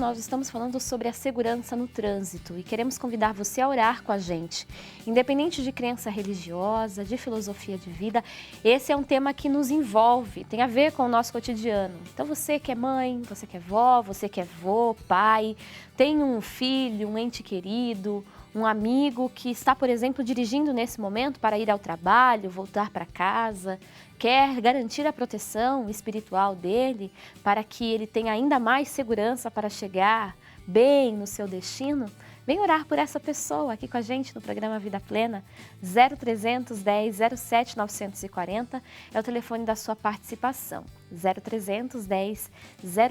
nós estamos falando sobre a segurança no trânsito e queremos convidar você a orar com a gente. Independente de crença religiosa, de filosofia de vida, esse é um tema que nos envolve, tem a ver com o nosso cotidiano. Então você que é mãe, você que é vó, você que é vô, pai, tem um filho, um ente querido, um amigo que está, por exemplo, dirigindo nesse momento para ir ao trabalho, voltar para casa, quer garantir a proteção espiritual dele para que ele tenha ainda mais segurança para chegar bem no seu destino, vem orar por essa pessoa aqui com a gente no programa Vida Plena. 0310 07 940 é o telefone da sua participação. 0310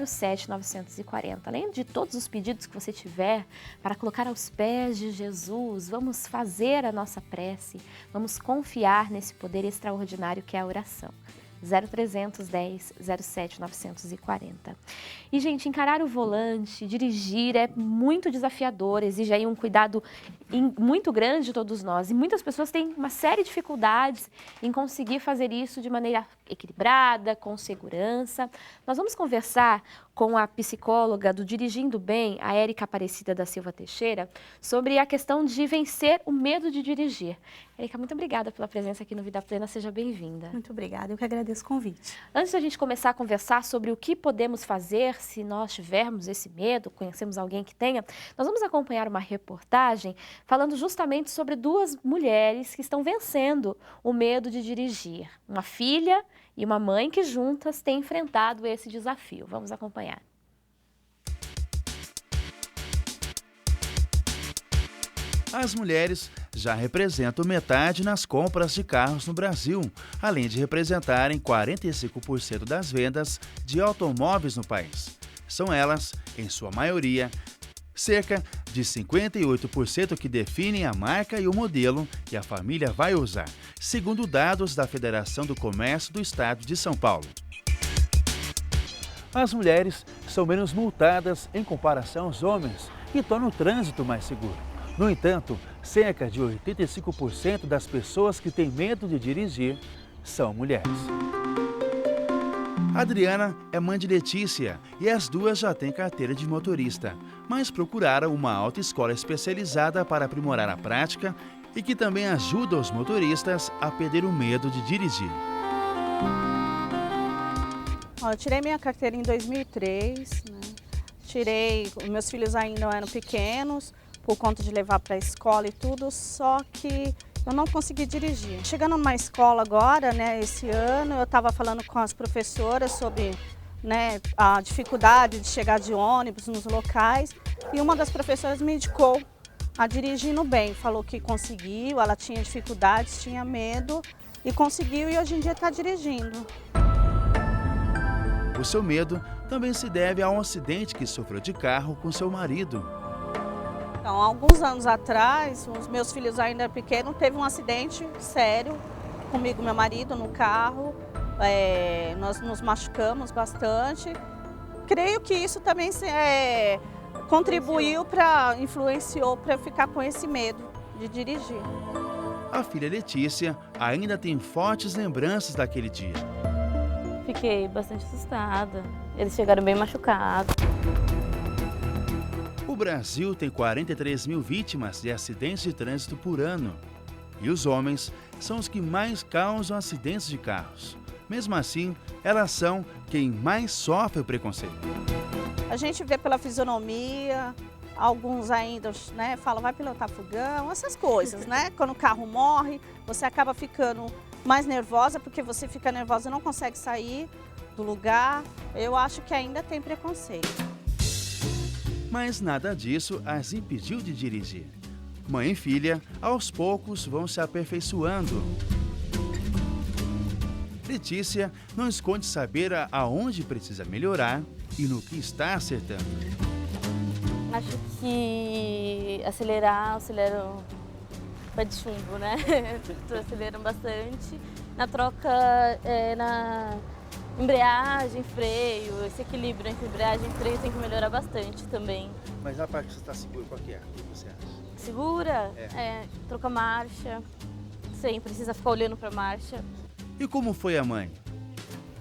07 940. Além de todos os pedidos que você tiver para colocar aos pés de Jesus, vamos fazer a nossa prece, vamos confiar nesse poder extraordinário que é a oração. 0310 07 940. E, gente, encarar o volante, dirigir é muito desafiador, exige aí um cuidado muito grande de todos nós. E muitas pessoas têm uma série de dificuldades em conseguir fazer isso de maneira equilibrada, com segurança. Nós vamos conversar com a psicóloga do Dirigindo Bem, a Érica Aparecida da Silva Teixeira, sobre a questão de vencer o medo de dirigir. Érica, muito obrigada pela presença aqui no Vida Plena, seja bem-vinda. Muito obrigada, eu que agradeço o convite. Antes da gente começar a conversar sobre o que podemos fazer se nós tivermos esse medo, conhecemos alguém que tenha, nós vamos acompanhar uma reportagem falando justamente sobre duas mulheres que estão vencendo o medo de dirigir. Uma filha e uma mãe que juntas têm enfrentado esse desafio. Vamos acompanhar. As mulheres já representam metade nas compras de carros no Brasil, além de representarem 45% das vendas de automóveis no país. São elas, em sua maioria, cerca de 58% que definem a marca e o modelo que a família vai usar, segundo dados da Federação do Comércio do Estado de São Paulo. As mulheres são menos multadas em comparação aos homens e tornam o trânsito mais seguro. No entanto, cerca de 85% das pessoas que têm medo de dirigir são mulheres. Adriana é mãe de Letícia e as duas já têm carteira de motorista, mas procuraram uma autoescola especializada para aprimorar a prática e que também ajuda os motoristas a perder o medo de dirigir. Eu tirei minha carteira em 2003, né? Os meus filhos ainda eram pequenos, por conta de levar para a escola e tudo, só que eu não consegui dirigir. Chegando numa escola agora, né, esse ano, eu estava falando com as professoras sobre, né, a dificuldade de chegar de ônibus nos locais e uma das professoras me indicou a Dirigindo Bem. Falou que conseguiu, ela tinha dificuldades, tinha medo e conseguiu e hoje em dia está dirigindo. O seu medo também se deve a um acidente que sofreu de carro com seu marido. Então, há alguns anos atrás, os meus filhos ainda pequenos, teve um acidente sério comigo e meu marido no carro. Nós nos machucamos bastante. Creio que isso também contribuiu influenciou para ficar com esse medo de dirigir. A filha Letícia ainda tem fortes lembranças daquele dia. Fiquei bastante assustada. Eles chegaram bem machucados. O Brasil tem 43 mil vítimas de acidentes de trânsito por ano. E os homens são os que mais causam acidentes de carros. Mesmo assim, elas são quem mais sofre o preconceito. A gente vê pela fisionomia, alguns ainda, né, falam, vai pilotar fogão, essas coisas, né? Quando o carro morre, você acaba ficando mais nervosa, porque você fica nervosa e não consegue sair do lugar. Eu acho que ainda tem preconceito. Mas nada disso as impediu de dirigir. Mãe e filha, aos poucos, vão se aperfeiçoando. Letícia não esconde saber aonde precisa melhorar e no que está acertando. Acho que acelero pé de chumbo, né? Tô acelerando bastante. Na troca, na embreagem, freio, esse equilíbrio entre embreagem e freio tem que melhorar bastante também. Mas na parte que você está seguro, qual que é? O que você acha? Segura? Troca marcha, sem precisa ficar olhando para a marcha. E como foi a mãe?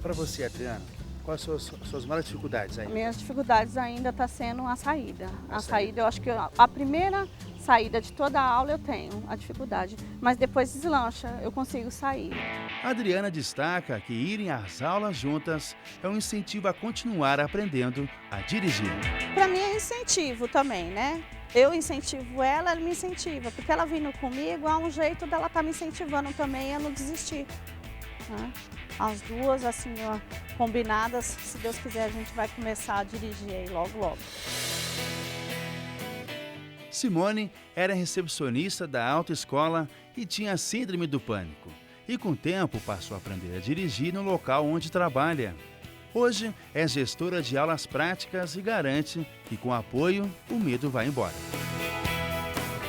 Para você, Adriana, Quais são as suas maiores dificuldades aí? Minhas dificuldades ainda está sendo a saída. A saída, eu acho que a primeira saída de toda a aula eu tenho a dificuldade, mas depois deslancha, eu consigo sair. A Adriana destaca que irem às aulas juntas é um incentivo a continuar aprendendo a dirigir. Para mim é incentivo também, né? Eu incentivo ela me incentiva, porque ela vindo comigo é um jeito dela estar me incentivando também a não desistir, né? As duas, assim, ó, combinadas, se Deus quiser, a gente vai começar a dirigir aí logo, logo. Simone era recepcionista da autoescola e tinha síndrome do pânico. E com o tempo passou a aprender a dirigir no local onde trabalha. Hoje é gestora de aulas práticas e garante que com apoio o medo vai embora.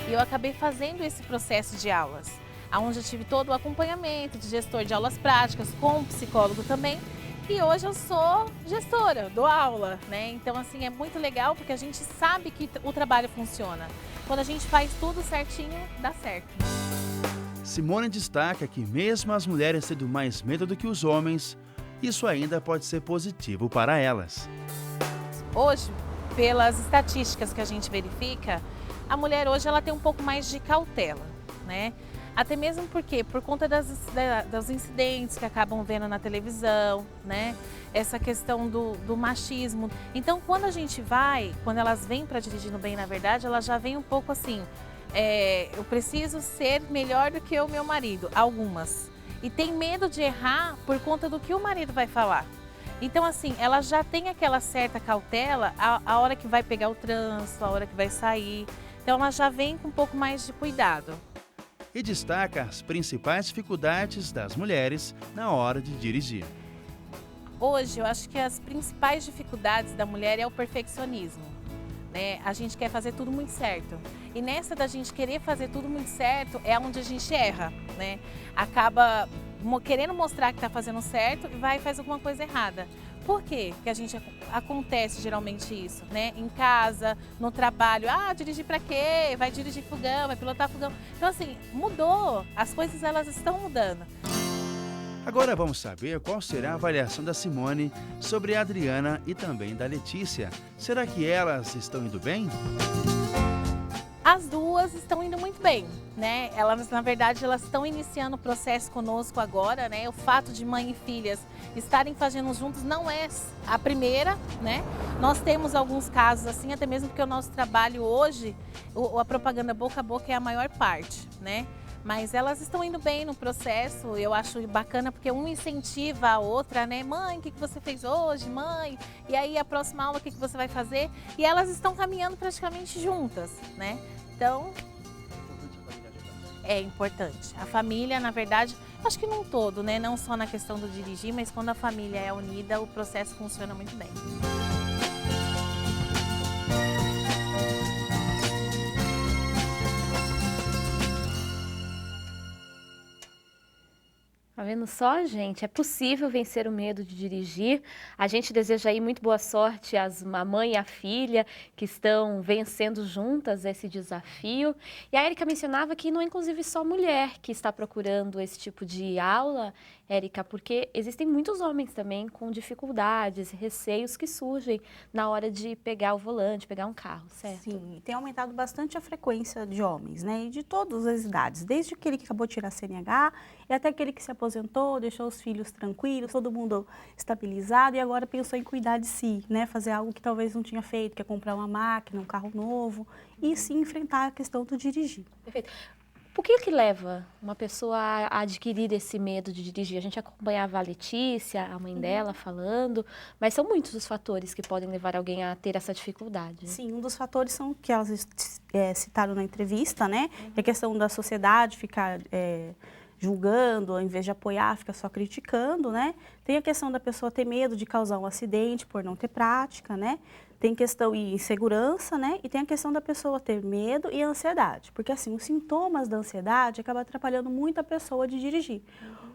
Eu acabei fazendo esse processo de aulas, onde eu tive todo o acompanhamento de gestor de aulas práticas, com psicólogo também. E hoje eu sou gestora, dou aula, né? Então, assim, é muito legal porque a gente sabe que o trabalho funciona. Quando a gente faz tudo certinho, dá certo. Simone destaca que mesmo as mulheres tendo mais medo do que os homens, isso ainda pode ser positivo para elas. Hoje, pelas estatísticas que a gente verifica, a mulher hoje ela tem um pouco mais de cautela, né? Até mesmo porque, por conta dos incidentes que acabam vendo na televisão, né? Essa questão do machismo. Então, quando a gente quando elas vêm para dirigir no bem, na verdade, elas já vêm um pouco assim, eu preciso ser melhor do que o meu marido, algumas. E tem medo de errar por conta do que o marido vai falar. Então, assim, ela já tem aquela certa cautela a hora que vai pegar o trânsito, a hora que vai sair. Então, ela já vem com um pouco mais de cuidado. E destaca as principais dificuldades das mulheres na hora de dirigir. Hoje, eu acho que as principais dificuldades da mulher é o perfeccionismo, né? A gente quer fazer tudo muito certo. E nessa da gente querer fazer tudo muito certo é onde a gente erra, né? Acaba querendo mostrar que está fazendo certo e vai e faz alguma coisa errada. Por quê que a gente acontece geralmente isso, né? Em casa, no trabalho, dirigir para quê? Vai dirigir fogão, vai pilotar fogão. Então, assim, mudou, as coisas elas estão mudando. Agora vamos saber qual será a avaliação da Simone sobre a Adriana e também da Letícia. Será que elas estão indo bem? As duas estão indo muito bem, né? Elas, na verdade, elas estão iniciando o processo conosco agora, né? O fato de mãe e filhas estarem fazendo juntos não é a primeira, né? Nós temos alguns casos assim, até mesmo porque o nosso trabalho hoje, a propaganda boca a boca é a maior parte, né? Mas elas estão indo bem no processo, eu acho bacana porque um incentiva a outra, né? Mãe, o que você fez hoje, mãe? E aí a próxima aula, o que você vai fazer? E elas estão caminhando praticamente juntas, né? Então, é importante. A família, na verdade, acho que num todo, né? Não só na questão do dirigir, mas quando a família é unida, o processo funciona muito bem. Tá vendo só, gente? É possível vencer o medo de dirigir. A gente deseja aí muito boa sorte a mãe e a filha que estão vencendo juntas esse desafio. E a Érica mencionava que não é inclusive só mulher que está procurando esse tipo de aula, Érica, porque existem muitos homens também com dificuldades e receios que surgem na hora de pegar o volante, pegar um carro, certo? Sim, tem aumentado bastante a frequência de homens, né? E de todas as idades, desde aquele que acabou de tirar a CNH e até aquele que se aposentou, deixou os filhos tranquilos, todo mundo estabilizado e agora pensou em cuidar de si, né? Fazer algo que talvez não tinha feito, que é comprar uma máquina, um carro novo e sim enfrentar a questão do dirigir. Perfeito. Por que leva uma pessoa a adquirir esse medo de dirigir? A gente acompanhava a Letícia, a mãe dela, falando, mas são muitos os fatores que podem levar alguém a ter essa dificuldade. Sim, um dos fatores são que elas citaram na entrevista, né? É a questão da sociedade ficar julgando, ao invés de apoiar, fica só criticando, né? Tem a questão da pessoa ter medo de causar um acidente por não ter prática, né? Tem questão de insegurança, né? E tem a questão da pessoa ter medo e ansiedade. Porque, assim, os sintomas da ansiedade acabam atrapalhando muito a pessoa de dirigir.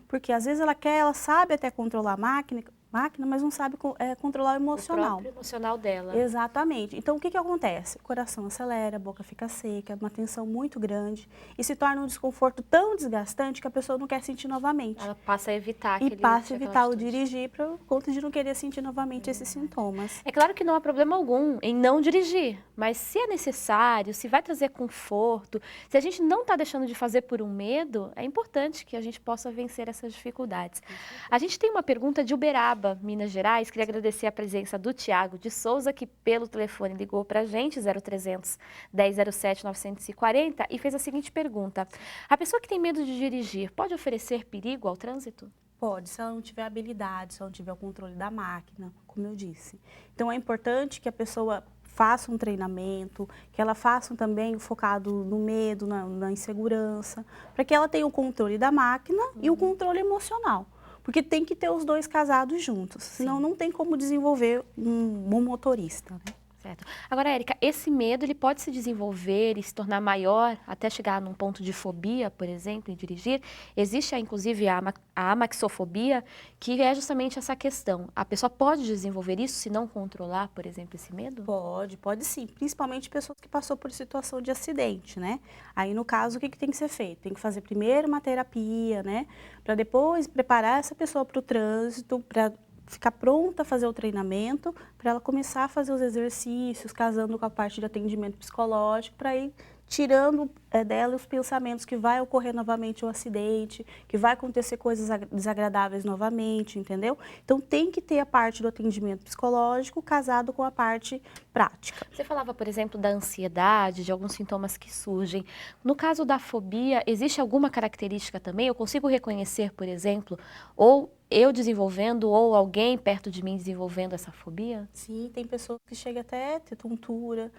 Porque, às vezes, ela sabe até controlar a máquina, máquina, mas não sabe controlar o emocional. O próprio emocional dela. Exatamente. Então, o que acontece? O coração acelera, a boca fica seca, uma tensão muito grande e se torna um desconforto tão desgastante que a pessoa não quer sentir novamente. Ela passa a evitar E passa a aquela evitar o atitude. dirigir por conta de não querer sentir novamente esses sintomas. É claro que não há problema algum em não dirigir, mas se é necessário, se vai trazer conforto, se a gente não está deixando de fazer por um medo, é importante que a gente possa vencer essas dificuldades. A gente tem uma pergunta de Uberaba, Minas Gerais. Queria agradecer a presença do Tiago de Souza, que pelo telefone ligou para a gente, 0300 1007 940, e fez a seguinte pergunta: a pessoa que tem medo de dirigir pode oferecer perigo ao trânsito? Pode, se ela não tiver habilidade, se ela não tiver o controle da máquina, como eu disse. Então, é importante que a pessoa faça um treinamento, que ela faça também focado no medo, na insegurança, para que ela tenha o controle da máquina e o controle emocional. Porque tem que ter os dois casados juntos, senão não tem como desenvolver um bom motorista, né? Certo. Agora, Érica, esse medo ele pode se desenvolver e se tornar maior até chegar num ponto de fobia, por exemplo, em dirigir. Existe, inclusive, a amaxofobia, que é justamente essa questão. A pessoa pode desenvolver isso se não controlar, por exemplo, esse medo? Pode sim. Principalmente pessoas que passou por situação de acidente, né? Aí, no caso, o que tem que ser feito? Tem que fazer primeiro uma terapia, né? Para depois preparar essa pessoa para o trânsito, para ficar pronta a fazer o treinamento, para ela começar a fazer os exercícios, casando com a parte de atendimento psicológico, para ir tirando dela os pensamentos que vai ocorrer novamente o acidente, que vai acontecer coisas desagradáveis novamente, entendeu? Então, tem que ter a parte do atendimento psicológico casado com a parte prática. Você falava, por exemplo, da ansiedade, de alguns sintomas que surgem. No caso da fobia, existe alguma característica também? Eu consigo reconhecer, por exemplo, ou eu desenvolvendo ou alguém perto de mim desenvolvendo essa fobia? Sim, tem pessoas que chegam até a ter tontura,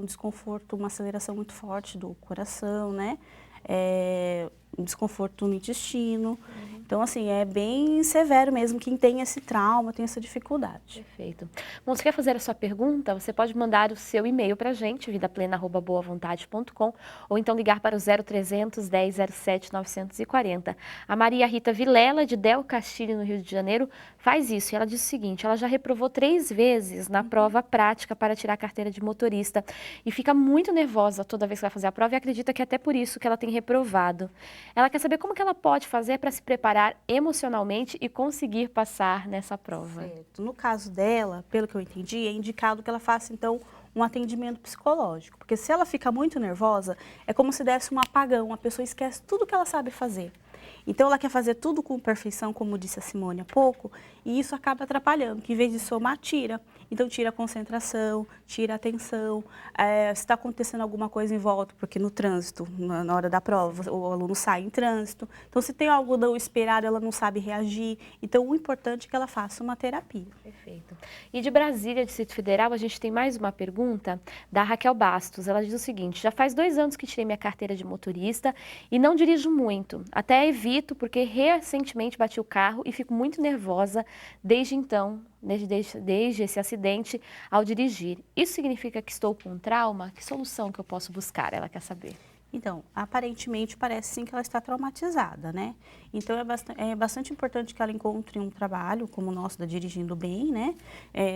um desconforto, uma aceleração muito forte do coração, né? Um desconforto no intestino. Então, assim, é bem severo mesmo quem tem esse trauma, tem essa dificuldade. Perfeito. Bom, você quer fazer a sua pergunta? Você pode mandar o seu e-mail para a gente, vidaplena@boavontade.com, ou então ligar para o 0300 1007 940. A Maria Rita Vilela, de Del Castilho, no Rio de Janeiro, faz isso. E ela diz o seguinte: ela já reprovou 3 vezes na prova prática para tirar a carteira de motorista e fica muito nervosa toda vez que vai fazer a prova e acredita que é até por isso que ela tem reprovado. Ela quer saber como que ela pode fazer para se preparar emocionalmente e conseguir passar nessa prova. Certo. No caso dela, pelo que eu entendi, é indicado que ela faça, então, um atendimento psicológico. Porque se ela fica muito nervosa, é como se desse um apagão, a pessoa esquece tudo que ela sabe fazer. Então, ela quer fazer tudo com perfeição, como disse a Simone há pouco, e isso acaba atrapalhando, que em vez de somar, tira. Então, tira a concentração, tira a atenção, se está acontecendo alguma coisa em volta, porque no trânsito, na hora da prova, o aluno sai em trânsito. Então, se tem algo não esperado, ela não sabe reagir. Então, o importante é que ela faça uma terapia. Perfeito. E de Brasília, Distrito Federal, a gente tem mais uma pergunta da Raquel Bastos. Ela diz o seguinte: já faz 2 anos que tirei minha carteira de motorista e não dirijo muito. Até evito, porque recentemente bati o carro e fico muito nervosa desde então, desde esse acidente ao dirigir. Isso significa que estou com trauma? Que solução que eu posso buscar? Ela quer saber. Então, aparentemente parece sim que ela está traumatizada, né? Então é bastante importante que ela encontre um trabalho como o nosso da Dirigindo Bem, né?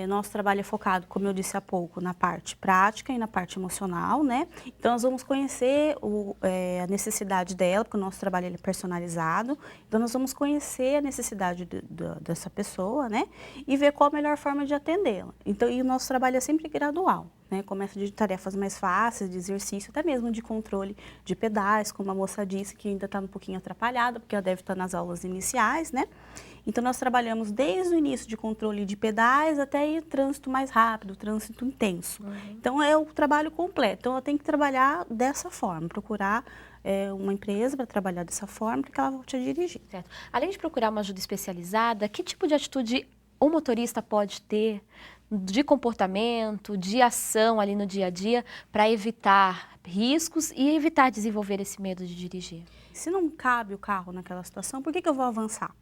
Nosso trabalho é focado, como eu disse há pouco, na parte prática e na parte emocional, né? Então nós vamos conhecer a necessidade dela, porque o nosso trabalho ele é personalizado. Então nós vamos conhecer a necessidade dessa pessoa, né? E ver qual a melhor forma de atendê-la. Então, e o nosso trabalho é sempre gradual. Né? Começa de tarefas mais fáceis, de exercício, até mesmo de controle de pedais, como a moça disse, que ainda está um pouquinho atrapalhada, porque ela deve estar nas aulas iniciais, né? Então, nós trabalhamos desde o início de controle de pedais até ir trânsito mais rápido, trânsito intenso. Então, é o trabalho completo. Então, ela tem que trabalhar dessa forma, procurar uma empresa para trabalhar dessa forma, para que ela volte a dirigir. Certo. Além de procurar uma ajuda especializada, que tipo de atitude o motorista pode ter de comportamento, de ação ali no dia a dia para evitar riscos e evitar desenvolver esse medo de dirigir? Se não cabe o carro naquela situação, por que eu vou avançar?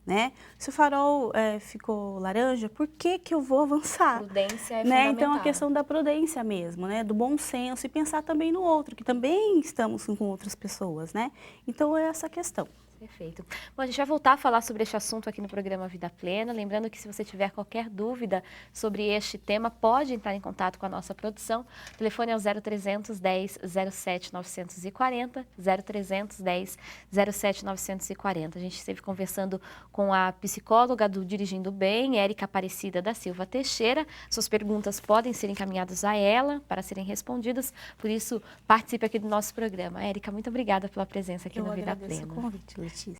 Né? Se o farol ficou laranja, por que eu vou avançar? Prudência é né? fundamental. Então, a questão da prudência mesmo, né? Do bom senso e pensar também no outro, que também estamos com outras pessoas, né? Então, é essa questão. Perfeito. Bom, a gente vai voltar a falar sobre este assunto aqui no programa Vida Plena. Lembrando que se você tiver qualquer dúvida sobre este tema, pode entrar em contato com a nossa produção. O telefone é o 0300 10 07 940, 0300 10 07 940. A gente esteve conversando com a psicóloga do Dirigindo Bem, Érica Aparecida da Silva Teixeira. Suas perguntas podem ser encaminhadas a ela para serem respondidas, por isso participe aqui do nosso programa. Érica, muito obrigada pela presença aqui no Vida Plena. Eu agradeço o convite, Letícia.